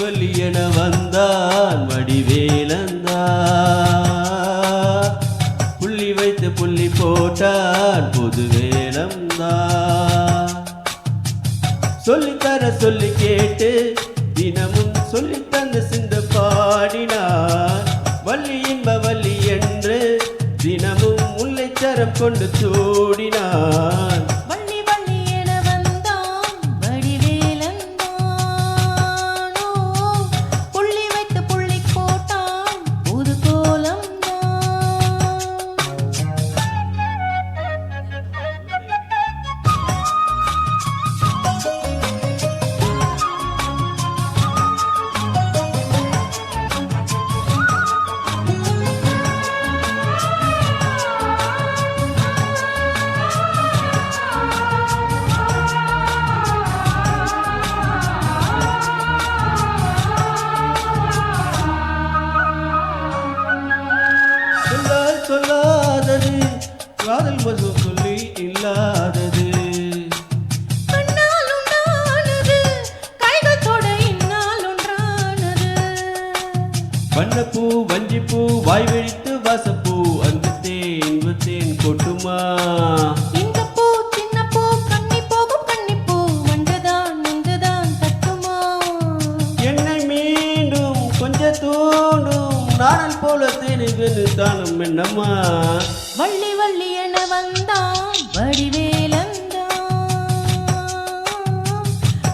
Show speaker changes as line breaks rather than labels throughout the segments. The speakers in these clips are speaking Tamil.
வள்ளி என வந்தான் வடிவேலந்தா புள்ளி வைத்து புள்ளி போட்டான் புது வேலந்தா சொல்லித்தர சொல்லி கேட்டு தினமும் சொல்லி தந்து சிந்து பாடினார் வள்ளி இன்ப வள்ளி என்று தினமும் முல்லைச்சரம் கொண்டு சூடினான்
வள்ளி வள்ளி என வந்தான் வடிவேலந்தானோ புள்ளி வைத்து புள்ளி போட்டான் புது
சொல்லாதது காதல் மசு சொல்லி இல்லாதது
கண்ணால் உண்டானது கைகள் தொட இன்னால் ஒன்றானது
வண்ணப்பூ வஞ்சிப்பூ வாய் விழித்து வாசப்பூ அந்த தேன் கொட்டுமா
இந்த பூ சின்ன பூ கண்ணி போகும் கண்ணிப்பூ வந்துதான் தட்டுமா
என்னை மீண்டும் கொஞ்ச தூண்டும் நாடல் போல தேனிகனு தானும் என்னம்மா
வள்ளி வள்ளி என வந்தான் வடிவேலந்தான்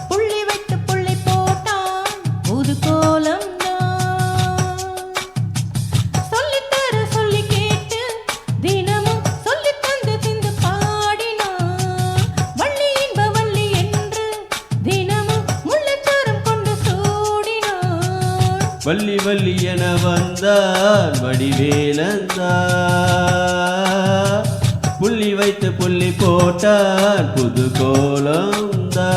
புள்ளி வைத்து புள்ளி போட்டான் புது கோலம்தான் சொல்லித்தர சொல்லி கேட்டு தினமும் சொல்லி தந்து திந்து பாடினான் வள்ளி இன்ப வள்ளி என்று தினமும் முள்ளச்சாரம் கொண்டு சூடினான்
வள்ளி வள்ளி என வந்தான் வடிவேலந்தா புள்ளி வைத்து புள்ளி போட்டான் புது கோலம்தா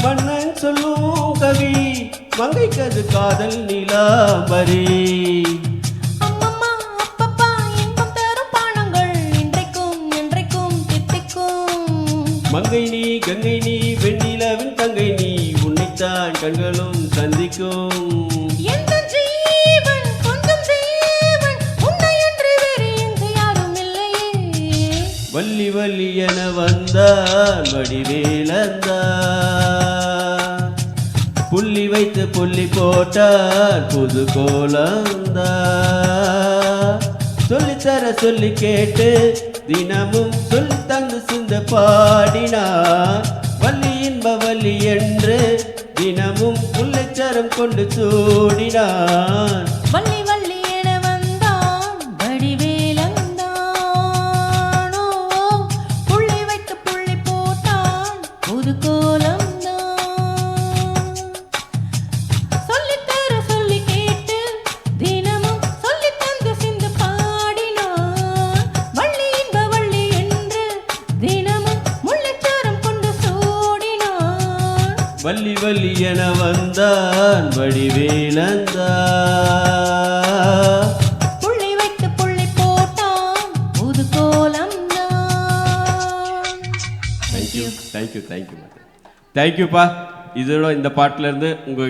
மன்னன் சொல்லும் கவி மங்கைக்கது காதல் நீலாம்பரி
அம்மம்மா அப்பப்பா இன்பம் தரும் பானங்கள் இன்றைக்கும் என்றைக்கும் தித்திக்கும்
மங்கை நீ கங்கை நீ வெண்ணிலவின் தங்கை நீ உன்னைத்தான் கண்களும் சந்திக்கும்
எந்த ஜீவன் கொஞ்சம் ஜீவன் உன்னை என்று வேறு எங்கு யாரும் இல்லையே
வள்ளி வள்ளி என வந்தான் வடிவேலந்தா புள்ளி வைத்து புள்ளி போட்டான் புது கோலந்தா சொல்லித்தர சொல்லி கேட்டு தினமும் சொல்லி தந்து சிந்த பாடினான் வள்ளி இன்ப வள்ளி என்று தினமும் முல்லைச்சரம் கொண்டு சூடினான்
வள்ளி வள்ளி என வந்தான் வடிவேலந்தானோ புள்ளி வைத்து புள்ளி போட்டான் புது கோலம்தான் சொல்லித்தர சொல்லி கேட்டு தினமும் சொல்லி தந்து சிந்து பாடினான் வள்ளி இன்ப வள்ளி என்று தினமும் முள்ளச்சாரம் கொண்டு சூடினான்
வள்ளி வள்ளி என வந்தான் வடிவேலந்தா
புள்ளி வைத்து புள்ளி போட்டான் புது கோலம்தான்
தேங்க்யூ தேங்க்யூப்பா. இதோட இந்த பாட்டிலேருந்து உங்கள்